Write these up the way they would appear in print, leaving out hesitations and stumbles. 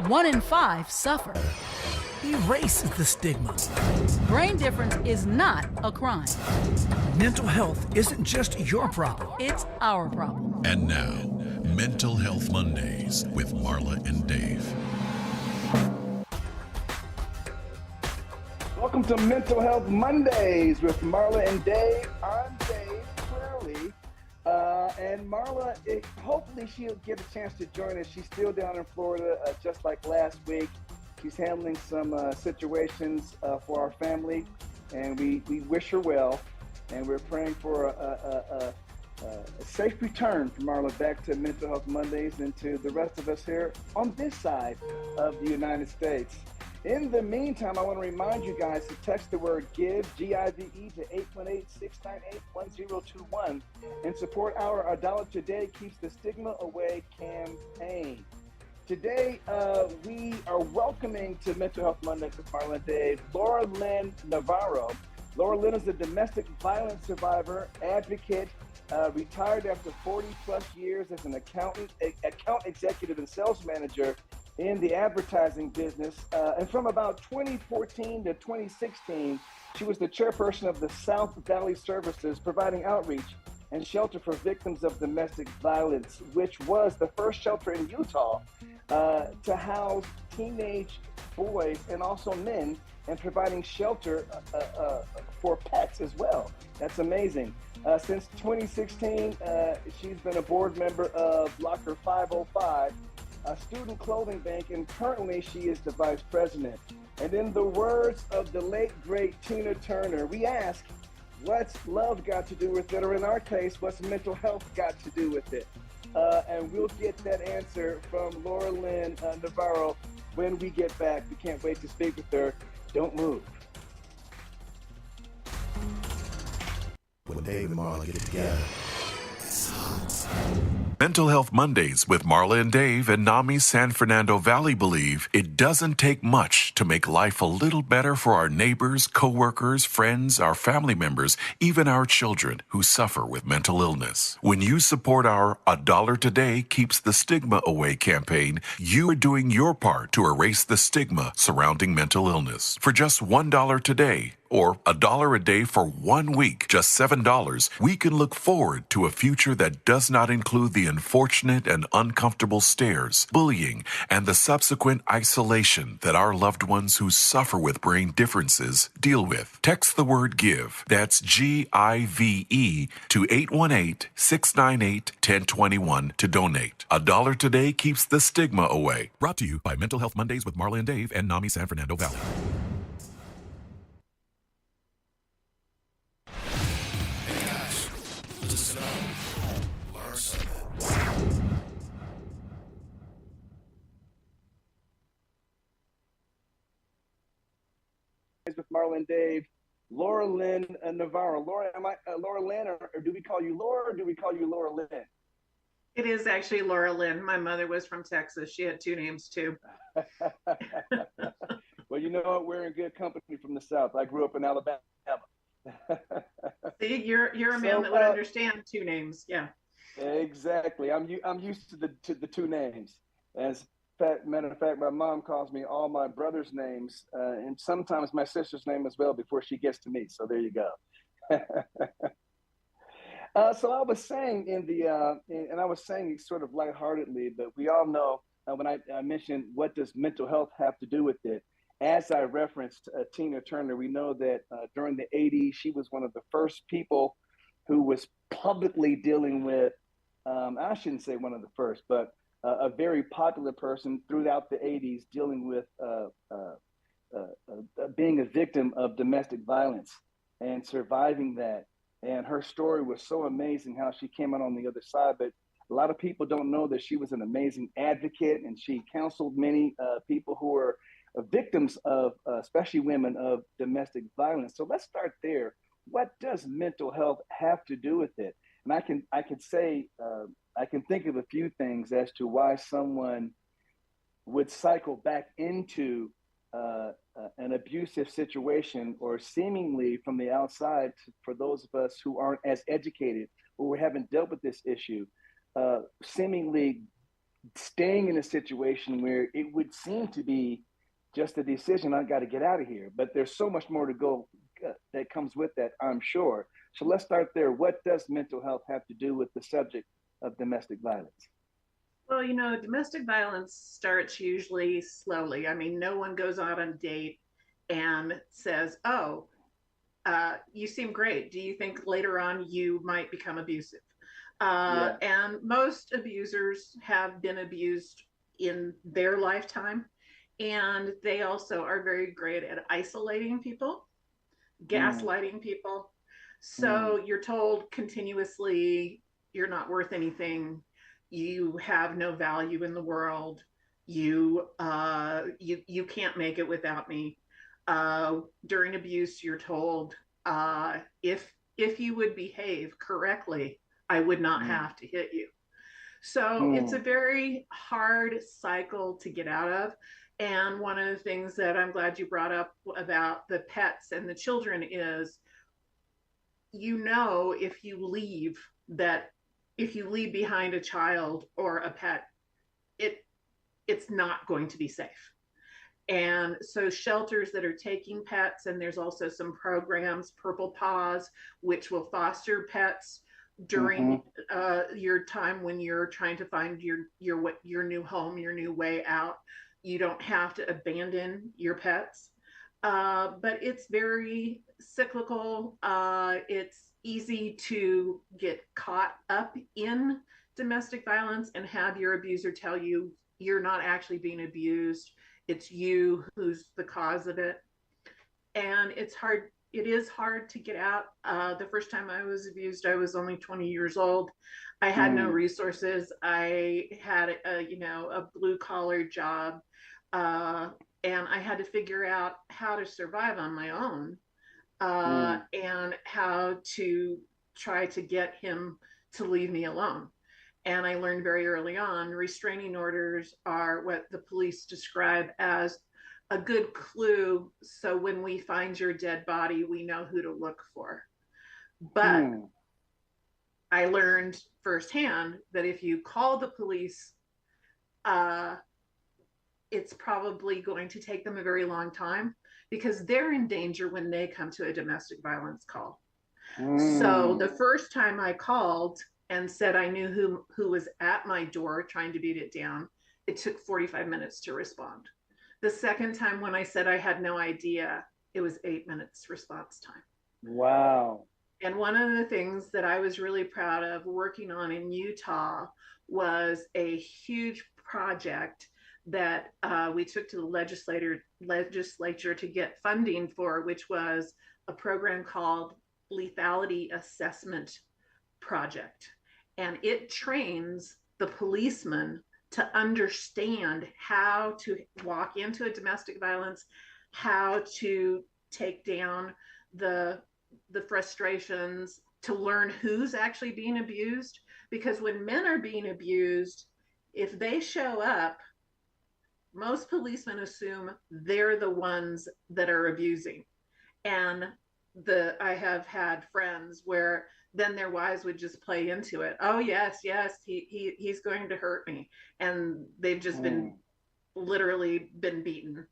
One in five suffer. Erase the stigma. Brain difference is not a crime. Mental health isn't just your problem. It's our problem. And now, Mental Health Mondays with Marla and Dave. Welcome to Mental Health Mondays with Marla and Dave. I'm Dave, clearly. And Marla, hopefully she'll get a chance to join us. She's still down in Florida, just like last week. She's handling some situations for our family, and we wish her well. And we're praying for a safe return for Marla back to Mental Health Mondays and to the rest of us here on this side of the United States. In the meantime, I want to remind you guys to text the word GIVE, G-I-V-E, to 818-698-1021 and support our A Dollar Today Keeps the Stigma Away campaign. Today, we are welcoming to Mental Health Monday with Marla and Dave, Laura Lynne Navarro. Laura Lynne is a domestic violence survivor, advocate, retired after 40 plus years as an account executive and sales manager in the advertising business. And from about 2014 to 2016, she was the chairperson of the South Valley Services, providing outreach and shelter for victims of domestic violence, which was the first shelter in Utah to house teenage boys and also men, and providing shelter for pets as well. That's amazing. Since 2016, she's been a board member of Locker 505, a student clothing bank, and currently she is the vice president. And in the words of the late, great Tina Turner, we ask, what's love got to do with it? Or in our case, what's mental health got to do with it? And we'll get that answer from Laura Lynne Navarro when we get back. We can't wait to speak with her. Don't move. When Dave and Marla get together, it's hot. Mental Health Mondays with Marla and Dave and NAMI San Fernando Valley believe it doesn't take much to make life a little better for our neighbors, coworkers, friends, our family members, even our children who suffer with mental illness. When you support our A Dollar Today Keeps the Stigma Away campaign, you are doing your part to erase the stigma surrounding mental illness. For just $1 today, or $1 a day for 1 week, just $7, we can look forward to a future that does not include the unfortunate and uncomfortable stares, bullying, and the subsequent isolation that our loved ones who suffer with brain differences deal with. Text the word GIVE, that's G-I-V-E, to 818-698-1021 to donate. A Dollar Today Keeps the Stigma Away. Brought to you by Mental Health Mondays with Marla and Dave and NAMI San Fernando Valley. With Marla and Dave, Laura Lynne Navarro. Laura, Laura Lynne, or do we call you Laura, or do we call you Laura Lynne? It is actually Laura Lynne. My mother was from Texas. She had two names too. Well, you know what? We're in good company from the South. I grew up in Alabama. See, you're a man that would understand two names. Yeah. Exactly. I'm used to the two names. As matter of fact, my mom calls me all my brother's names, and sometimes my sister's name as well before she gets to me. So there you go. So I was saying and I was saying it sort of lightheartedly, but we all know when I mentioned what does mental health have to do with it, as I referenced Tina Turner, we know that during the 80s, she was one of the first people who was publicly dealing with, I shouldn't say one of the first, but a very popular person throughout the 80s dealing with being a victim of domestic violence and surviving that. And her story was so amazing how she came out on the other side. But a lot of people don't know that she was an amazing advocate, and she counseled many people who were victims of, especially women, of domestic violence. So let's start there. What does mental health have to do with it? And I can say, I can think of a few things as to why someone would cycle back into an abusive situation, or seemingly from the outside, for those of us who aren't as educated or who haven't dealt with this issue. seemingly staying in a situation where it would seem to be just a decision, I got to get out of here. But there's so much more to go that comes with that, I'm sure. So let's start there. What does mental health have to do with the subject of domestic violence? Well, domestic violence starts usually slowly. I mean, no one goes out on a date and says, "Oh, you seem great. Do you think later on you might become abusive?" Yeah. And most abusers have been abused in their lifetime. And they also are very great at isolating people, gaslighting people. So you're told continuously, you're not worth anything. You have no value in the world. You can't make it without me. During abuse, you're told, if you would behave correctly, I would not have to hit you. So it's a very hard cycle to get out of. And one of the things that I'm glad you brought up about the pets and the children is, if you leave behind a child or a pet, it's not going to be safe. And so shelters that are taking pets, and there's also some programs, Purple Paws, which will foster pets during your time when you're trying to find your new home, your new way out. You don't have to abandon your pets, but it's very cyclical. It's easy to get caught up in domestic violence and have your abuser tell you you're not actually being abused. It's you who's the cause of it. And it is hard to get out. The first time I was abused, I was only 20 years old. I had no resources. I had a blue collar job, and I had to figure out how to survive on my own, and how to try to get him to leave me alone. And I learned very early on, restraining orders are what the police describe as a good clue. So when we find your dead body, we know who to look for. But I learned firsthand that if you call the police, it's probably going to take them a very long time, because they're in danger when they come to a domestic violence call. So the first time I called and said I knew who was at my door trying to beat it down, it took 45 minutes to respond. The second time, when I said I had no idea, it was 8 minutes response time. Wow. And one of the things that I was really proud of working on in Utah was a huge project that we took to the legislature to get funding for, which was a program called Lethality Assessment Project. And it trains the policeman to understand how to walk into a domestic violence, how to take down the frustrations, to learn who's actually being abused. Because when men are being abused, if they show up, most policemen assume they're the ones that are abusing. And I have had friends where then their wives would just play into it. Oh yes, he's going to hurt me, and they've just been literally been beaten.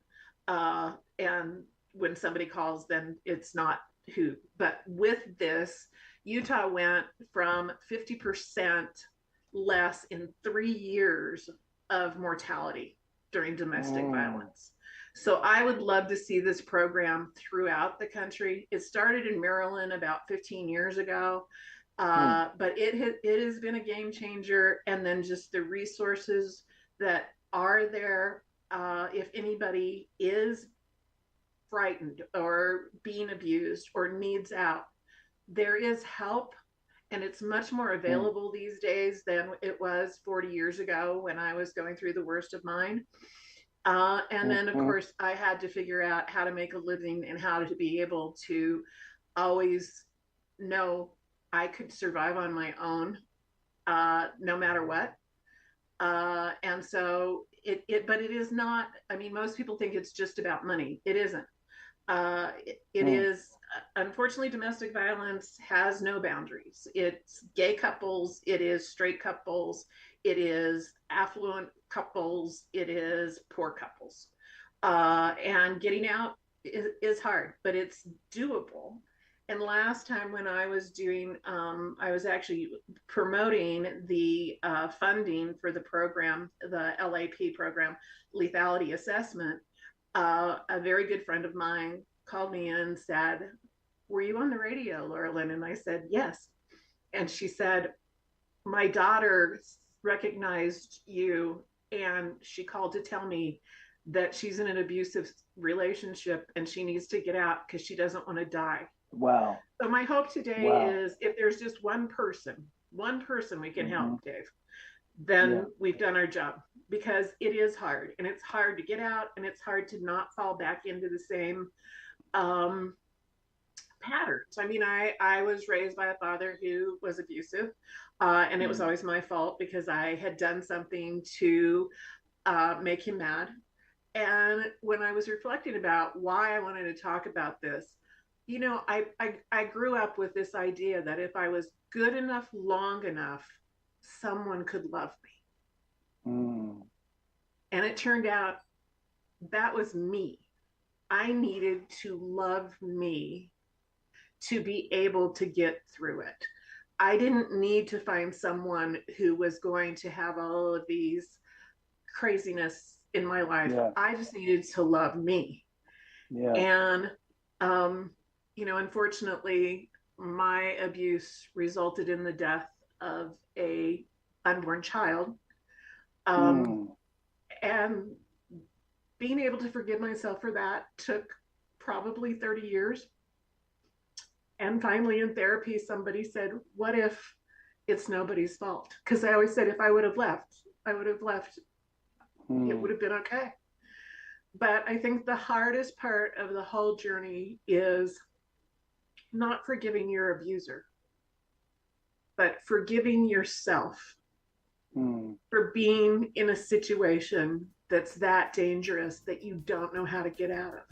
And when somebody calls, then it's not who. But with this, Utah went from 50% less in 3 years of mortality during domestic violence. So I would love to see this program throughout the country. It started in Maryland about 15 years ago, but it has been a game changer. And then just the resources that are there, if anybody is frightened or being abused or needs out, there is help. And it's much more available these days than it was 40 years ago when I was going through the worst of mine. And then, of course, I had to figure out how to make a living and how to be able to always know I could survive on my own, no matter what. And so but it is not, I mean, most people think it's just about money. It isn't. It is, unfortunately, domestic violence has no boundaries. It's gay couples, it is straight couples, it is affluent couples, it is poor couples. And getting out is hard, but it's doable. And last time when I was doing, I was actually promoting the funding for the program, the LAP program, lethality assessment. A very good friend of mine called me in and said, "Were you on the radio, Laura Lynne?" And I said, "Yes." And she said, "My daughter recognized you and she called to tell me that she's in an abusive relationship and she needs to get out because she doesn't want to die." Wow. So my hope today is if there's just one person we can help, Dave, then we've done our job, because it is hard, and it's hard to get out, and it's hard to not fall back into the same patterns. I mean, I was raised by a father who was abusive, and it was always my fault because I had done something to make him mad. And when I was reflecting about why I wanted to talk about this, you know, I grew up with this idea that if I was good enough, long enough, someone could love me. And it turned out that was me. I needed to love me to be able to get through it. I didn't need to find someone who was going to have all of these craziness in my life. I just needed to love me. And, you know, unfortunately, my abuse resulted in the death of a unborn child. And being able to forgive myself for that took probably 30 years. And finally in therapy, somebody said, "What if it's nobody's fault?" Because I always said, if I would have left, it would have been okay. But I think the hardest part of the whole journey is not forgiving your abuser, but forgiving yourself for being in a situation that's that dangerous that you don't know how to get out of.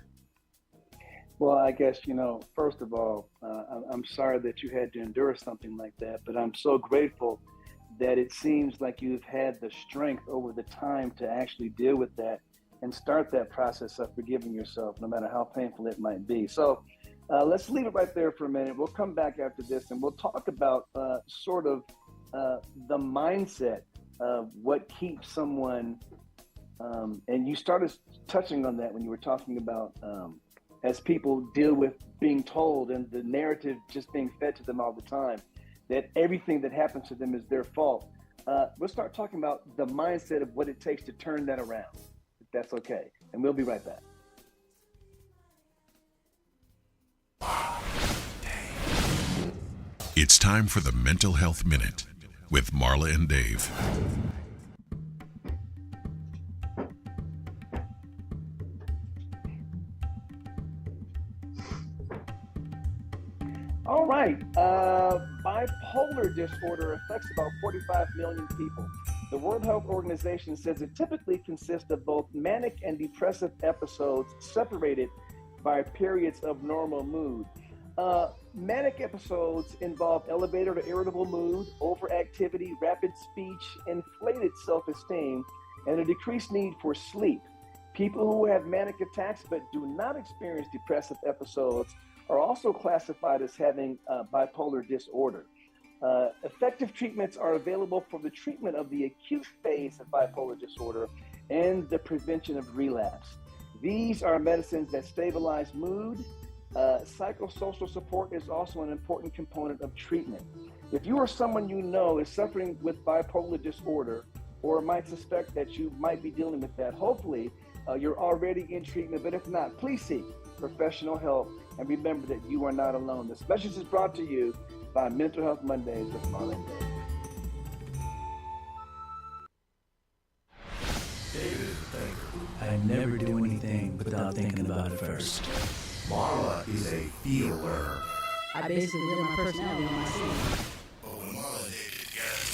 Well, I guess, you know, first of all, I'm sorry that you had to endure something like that, but I'm so grateful that it seems like you've had the strength over the time to actually deal with that and start that process of forgiving yourself, no matter how painful it might be. So let's leave it right there for a minute. We'll come back after this and we'll talk about sort of the mindset of what keeps someone, and you started touching on that when you were talking about as people deal with being told and the narrative just being fed to them all the time, that everything that happens to them is their fault. We'll start talking about the mindset of what it takes to turn that around, if that's okay. And we'll be right back. It's time for the Mental Health Minute with Marla and Dave. All right. Bipolar disorder affects about 45 million people. The World Health Organization says it typically consists of both manic and depressive episodes separated by periods of normal mood. Manic episodes involve elevated or irritable mood, overactivity, rapid speech, inflated self-esteem, and a decreased need for sleep. People who have manic attacks but do not experience depressive episodes are also classified as having bipolar disorder. Effective treatments are available for the treatment of the acute phase of bipolar disorder and the prevention of relapse. These are medicines that stabilize mood. Psychosocial support is also an important component of treatment. If you or someone you know is suffering with bipolar disorder or might suspect that you might be dealing with that, hopefully you're already in treatment, but if not, please seek professional help and remember that you are not alone. This message is brought to you by Mental Health Mondays with Marla and Dave. David is a thinker. I never do anything without thinking about it first. Marla is a feeler. I basically live my personality on my sleeve. But when Marla and Dave get together,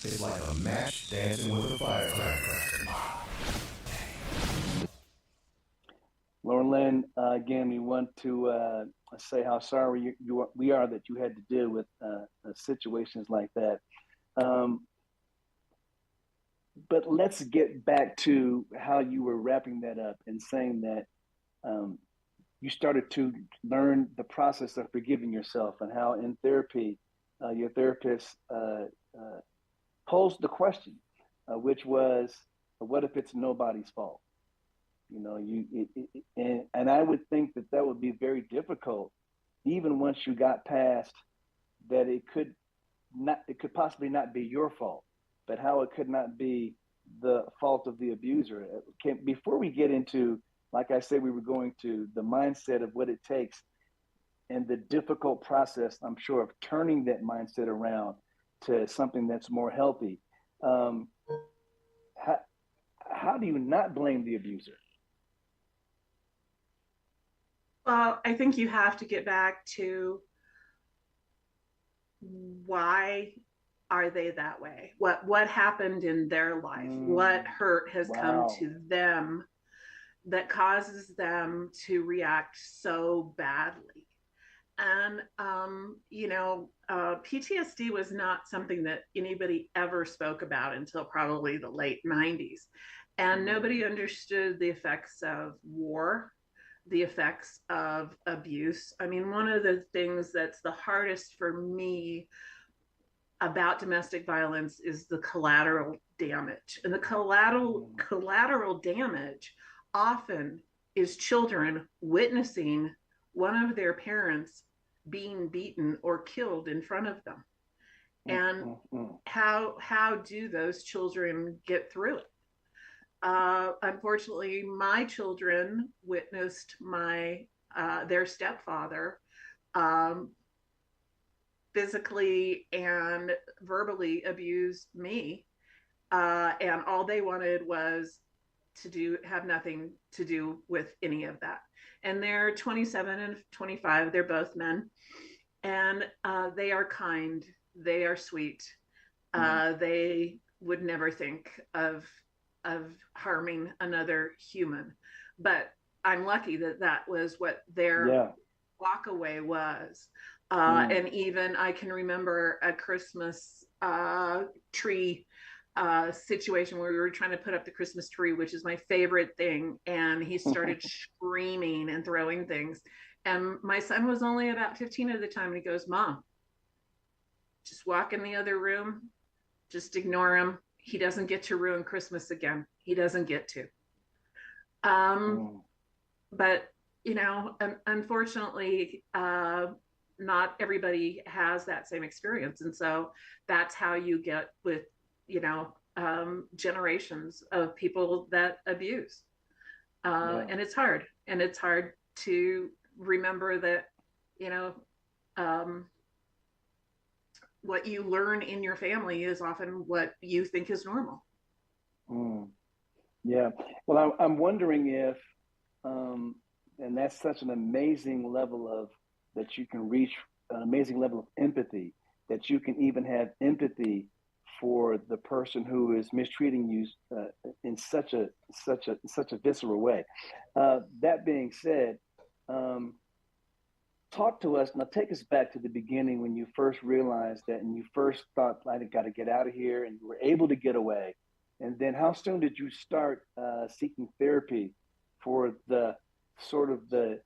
it's like a match dancing with a firecracker. Laura Lynne, again, we want to say how sorry we are that you had to deal with situations like that. But let's get back to how you were wrapping that up and saying that you started to learn the process of forgiving yourself, and how in therapy, your therapist posed the question, which was, what if it's nobody's fault? You know, and I would think that would be very difficult, even once you got past that it could possibly not be your fault, but how it could not be the fault of the abuser. Before we get into, like I said, we were going to the mindset of what it takes and the difficult process, I'm sure, of turning that mindset around to something that's more healthy. How do you not blame the abuser? Well, I think you have to get back to why are they that way? What happened in their life? What hurt has come to them that causes them to react so badly? And PTSD was not something that anybody ever spoke about until probably the late 90s. And nobody understood the effects of war, the effects of abuse. I mean, one of the things that's the hardest for me about domestic violence is the collateral damage. And the collateral damage often is children witnessing one of their parents being beaten or killed in front of them. And how do those children get through it? Unfortunately, my children witnessed their stepfather physically and verbally abuse me, and all they wanted was to have nothing to do with any of that. And they're 27 and 25. They're both men, and they are kind. They are sweet. They would never think of harming another human. But I'm lucky that was what their walk away was. And even I can remember a Christmas tree situation where we were trying to put up the Christmas tree, which is my favorite thing. And he started screaming and throwing things. And my son was only about 15 at the time. And he goes, "Mom, just walk in the other room. Just ignore him. He doesn't get to ruin Christmas again. He doesn't get to." But, unfortunately, not everybody has that same experience. And so that's how you get with, generations of people that abuse. And it's hard. And it's hard to remember that, what you learn in your family is often what you think is normal. Yeah. Well, I'm wondering if, and that's such an amazing level that you can reach, an amazing level of empathy, that you can even have empathy for the person who is mistreating you in such a visceral way. That being said, talk to us now. Take us back to the beginning when you first realized that, and you first thought, "I got to get out of here," and you were able to get away. And then, how soon did you start seeking therapy for the sort of the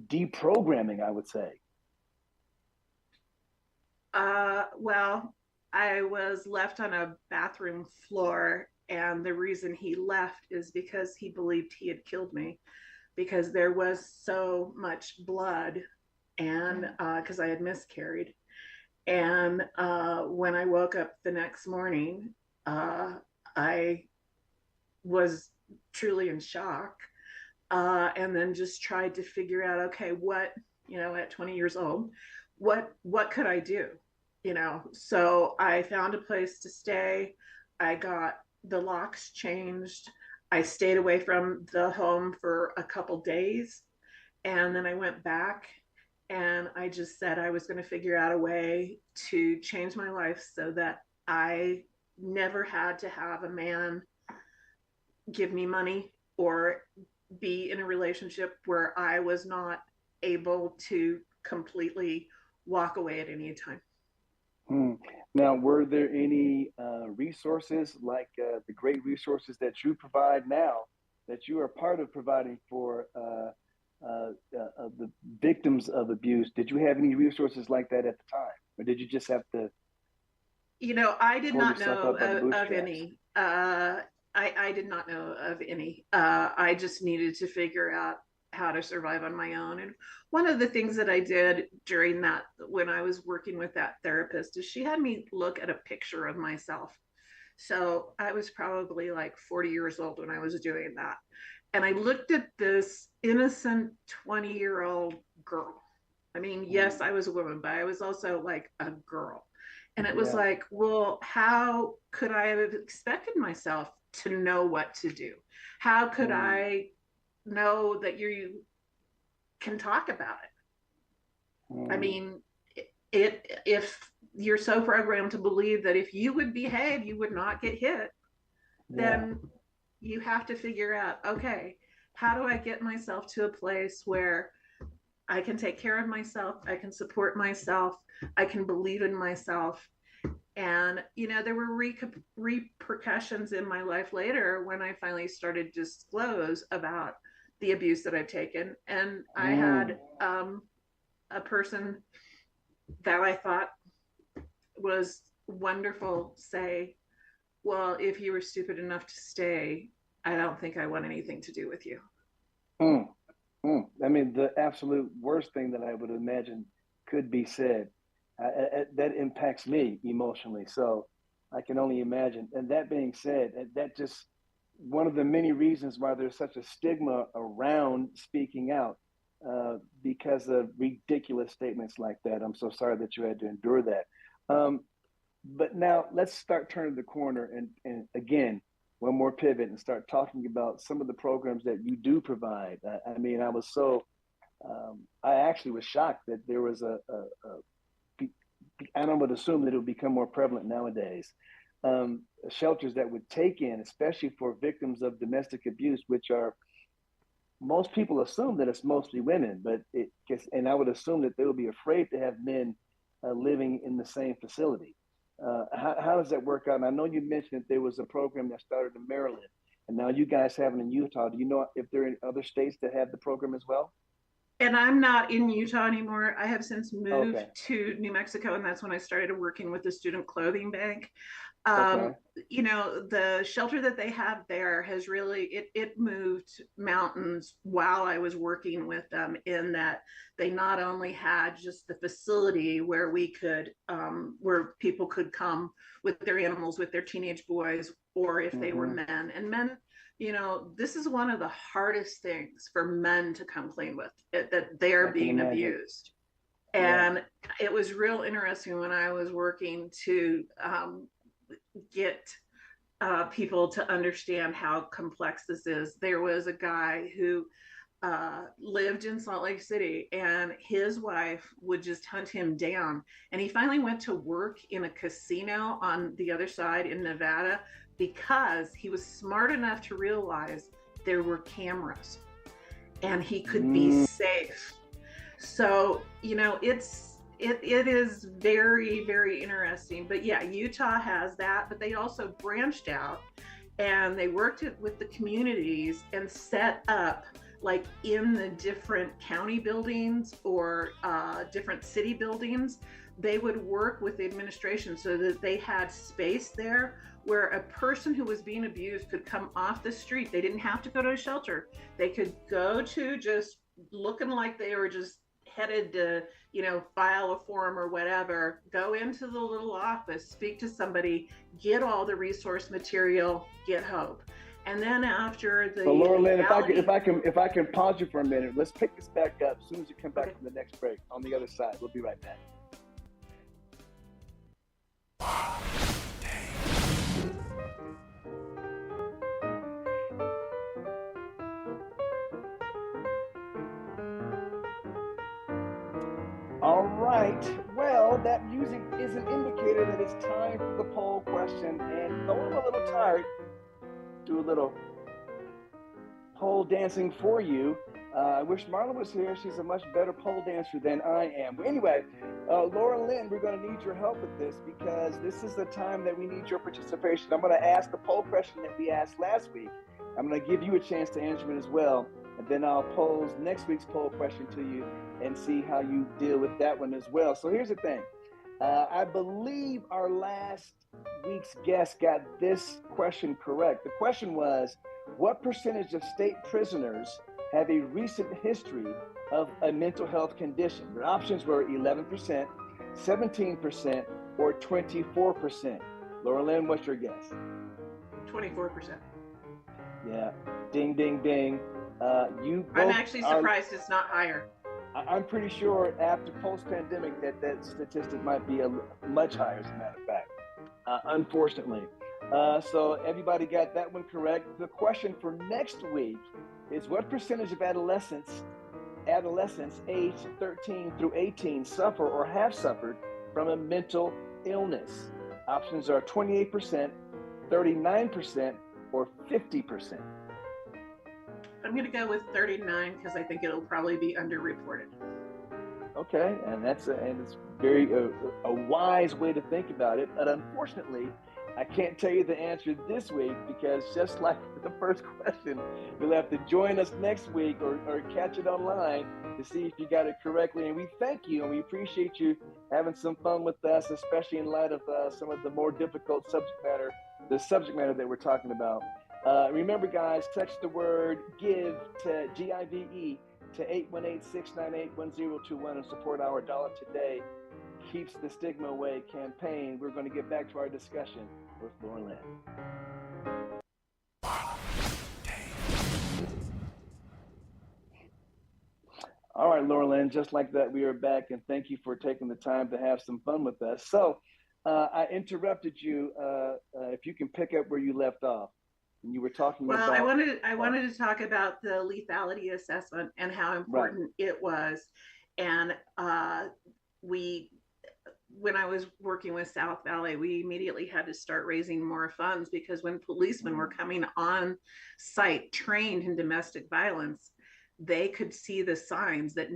deprogramming, I would say? Well, I was left on a bathroom floor, and the reason he left is because he believed he had killed me, because there was so much blood, and because I had miscarried. And when I woke up the next morning, I was truly in shock, and then just tried to figure out, okay, what, at 20 years old, what could I do? So I found a place to stay. I got the locks changed. I stayed away from the home for a couple days, and then I went back, and I just said I was going to figure out a way to change my life so that I never had to have a man give me money or be in a relationship where I was not able to completely walk away at any time. Now, were there any resources like the great resources that you provide now that you are part of providing for the victims of abuse? Did you have any resources like that at the time, or did you just have to? I did not know of any. I did not know of any. I just needed to figure out how to survive on my own. And one of the things that I did during that, when I was working with that therapist, is she had me look at a picture of myself. So I was probably like 40 years old when I was doing that. And I looked at this innocent 20-year-old girl. I mean, yes, I was a woman, but I was also like a girl. And it was like, well, how could I have expected myself to know what to do? How could I know that you can talk about it? I mean, if you're so programmed to believe that if you would behave, you would not get hit, then you have to figure out, okay, how do I get myself to a place where I can take care of myself, I can support myself, I can believe in myself. And, there were repercussions in my life later when I finally started to disclose about the abuse that I've taken. And I had a person that I thought was wonderful say, well, if you were stupid enough to stay, I don't think I want anything to do with you. I mean, the absolute worst thing that I would imagine could be said, that impacts me emotionally. So I can only imagine. And that being said, that just one of the many reasons why there's such a stigma around speaking out, because of ridiculous statements like that. I'm so sorry that you had to endure that. But now let's start turning the corner and again, one more pivot and start talking about some of the programs that you do provide. I mean, I actually was shocked that there was and I would assume that it would become more prevalent nowadays, shelters that would take in, especially for victims of domestic abuse, which are, most people assume that it's mostly women, but and I would assume that they would be afraid to have men living in the same facility. How does that work out? And I know you mentioned that there was a program that started in Maryland, and now you guys have it in Utah. Do you know if there are any other states that have the program as well? And I'm not in Utah anymore. I have since moved to New Mexico, and that's when I started working with the Student Clothing Bank. The shelter that they have there has really, it moved mountains while I was working with them, in that they not only had just the facility where we could, where people could come with their animals, with their teenage boys, or if they were men. And men, this is one of the hardest things for men to complain with, that they're being abused. And it was real interesting when I was working to get people to understand how complex this is. There was a guy who lived in Salt Lake City, and his wife would just hunt him down. And he finally went to work in a casino on the other side in Nevada, because he was smart enough to realize there were cameras and he could be safe. So, it is very, very interesting. But yeah, Utah has that, but they also branched out and they worked with the communities and set up, like in the different county buildings or different city buildings, they would work with the administration so that they had space there where a person who was being abused could come off the street. They didn't have to go to a shelter. They could go to, just looking like they were just headed to, file a form or whatever, go into the little office, speak to somebody, get all the resource material, get hope. And then after the Laura Lynne, if I can pause you for a minute, let's pick this back up as soon as you come back from the next break on the other side. We'll be right back. All right. Well, that music is an indicator that it's time for the poll question. And though I'm a little tired, do a little poll pole dancing for you. I wish Marla was here. She's a much better pole dancer than I am. But anyway, Laura Lynne, we're going to need your help with this because this is the time that we need your participation. I'm going to ask the poll question that we asked last week. I'm going to give you a chance to answer it as well. And then I'll pose next week's poll question to you and see how you deal with that one as well. So here's the thing. I believe our last week's guest got this question correct. The question was, what percentage of state prisoners have a recent history of a mental health condition? The options were 11%, 17%, or 24%. Laura Lynne, what's your guess? 24%. Yeah, ding, ding, ding. I'm actually surprised it's not higher. I'm pretty sure after post-pandemic that statistic might be much higher, as a matter of fact, unfortunately. So everybody got that one correct. The question for next week is, what percentage of adolescents aged 13 through 18 suffer or have suffered from a mental illness? Options are 28%, 39%, or 50%. I'm going to go with 39 because I think it'll probably be underreported. Okay, and it's very a wise way to think about it. But unfortunately, I can't tell you the answer this week because just like the first question, you'll have to join us next week or catch it online to see if you got it correctly. And we thank you and we appreciate you having some fun with us, especially in light of some of the more difficult subject matter that we're talking about. Remember, guys, text the word GIVE to GIVE to 818-698-1021 and support our Dollar Today Keeps the Stigma Away campaign. We're going to get back to our discussion with Laura Lynne. All right, Laura Lynne, just like that, we are back, and thank you for taking the time to have some fun with us. So I interrupted you. If you can pick up where you left off. And you were talking about. Well, I wanted to talk about the lethality assessment and how important it was. And when I was working with South Valley, we immediately had to start raising more funds because when policemen were coming on site trained in domestic violence, they could see the signs that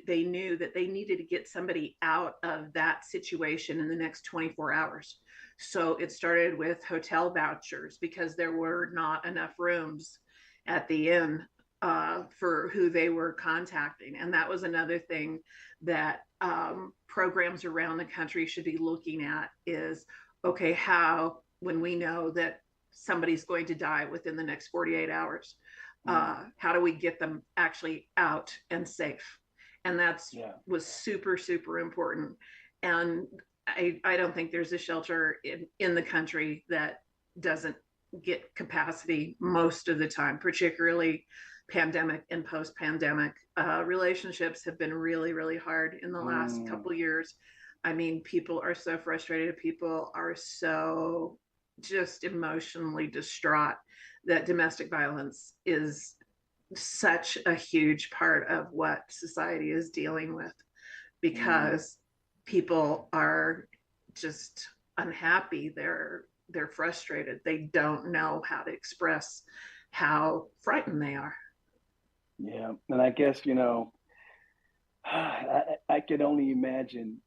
they knew that they needed to get somebody out of that situation in the next 24 hours. So it started with hotel vouchers because there were not enough rooms at the inn for who they were contacting. And that was another thing that programs around the country should be looking at is, okay, when we know that somebody's going to die within the next 48 hours, how do we get them actually out and safe? And was super, super important. And I don't think there's a shelter in the country that doesn't get capacity most of the time, particularly pandemic and post-pandemic. Relationships have been really, really hard in the last couple years. I mean, people are so frustrated. People are so just emotionally distraught that domestic violence is such a huge part of what society is dealing with because people are just unhappy. They're frustrated. They don't know how to express how frightened they are. Yeah, and I guess, I could only imagine,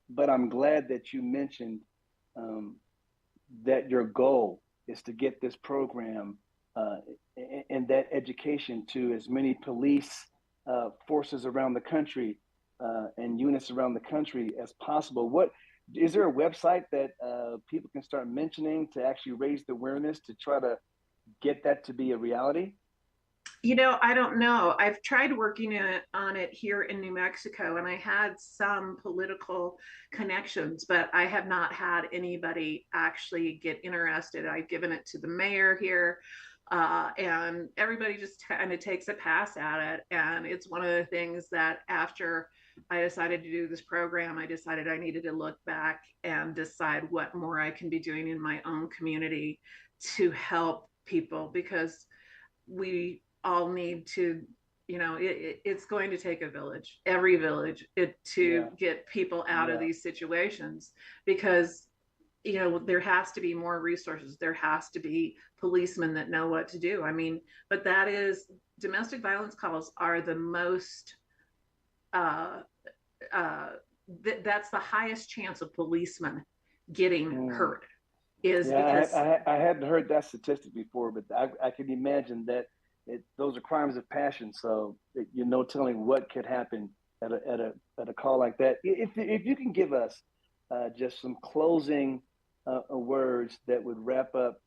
but I'm glad that you mentioned that your goal is to get this program and that education to as many police forces around the country and units around the country as possible. Is there a website that people can start mentioning to actually raise the awareness to try to get that to be a reality? I don't know. I've tried working on it here in New Mexico, and I had some political connections, but I have not had anybody actually get interested. I've given it to the mayor here, and everybody just kind of takes a pass at it. And it's one of the things that after I decided to do this program, I decided I needed to look back and decide what more I can be doing in my own community to help people, because we all need to, it's going to take a village, every village, to get people out of these situations, because you know, there has to be more resources. There has to be policemen that know what to do. I mean, but that is, domestic violence calls are the most, that's the highest chance of policemen getting hurt, is because I hadn't heard that statistic before, but I can imagine that those are crimes of passion. So you're no telling what could happen at a call like that. If you can give us just some closing words that would wrap up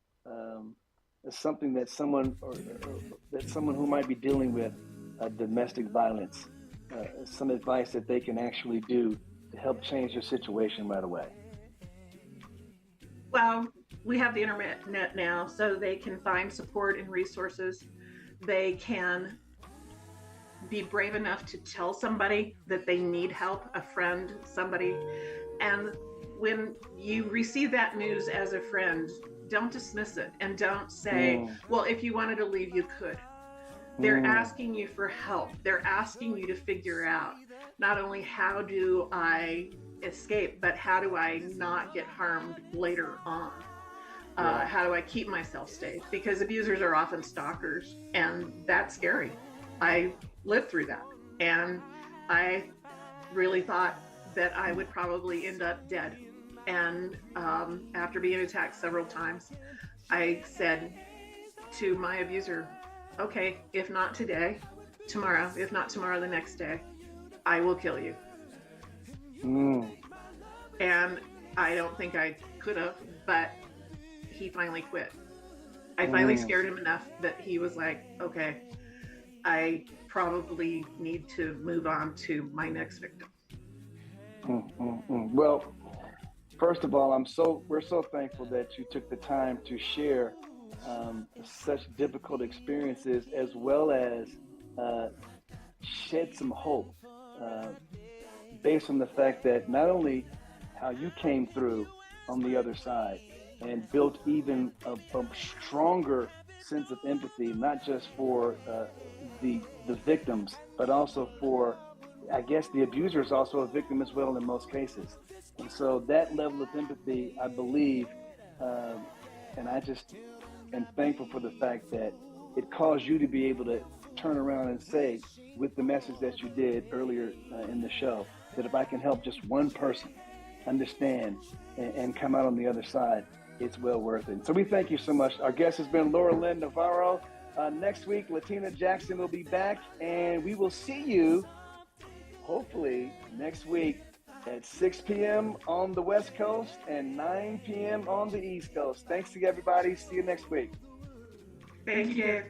something that someone who might be dealing with domestic violence, some advice that they can actually do to help change their situation right away. Well, we have the internet now, so they can find support and resources. They can be brave enough to tell somebody that they need help, a friend, somebody. And when you receive that news as a friend, don't dismiss it and don't say, well, if you wanted to leave, you could. They're asking you for help. They're asking you to figure out not only how do I escape, but how do I not get harmed later on? How do I keep myself safe? Because abusers are often stalkers, and that's scary. I lived through that, and I really thought that I would probably end up dead. And after being attacked several times, I said to my abuser, okay, if not today, tomorrow, if not tomorrow, the next day, I will kill you. And I don't think I could have, but he finally quit. I finally scared him enough that he was like, okay, I probably need to move on to my next victim. Well, first of all, we're so thankful that you took the time to share such difficult experiences, as well as shed some hope based on the fact that not only how you came through on the other side and built even a stronger sense of empathy, not just for the victims, but also for, I guess, the abuser is also a victim as well in most cases. And so that level of empathy, I believe, and I just am thankful for the fact that it caused you to be able to turn around and say, with the message that you did earlier in the show, that if I can help just one person understand and come out on the other side, it's well worth it. So we thank you so much. Our guest has been Laura Lynne Navarro. Next week, Latina Jackson will be back, and we will see you hopefully next week at 6 p.m. on the West Coast and 9 p.m. on the East Coast. Thanks to everybody. See you next week. Thank you.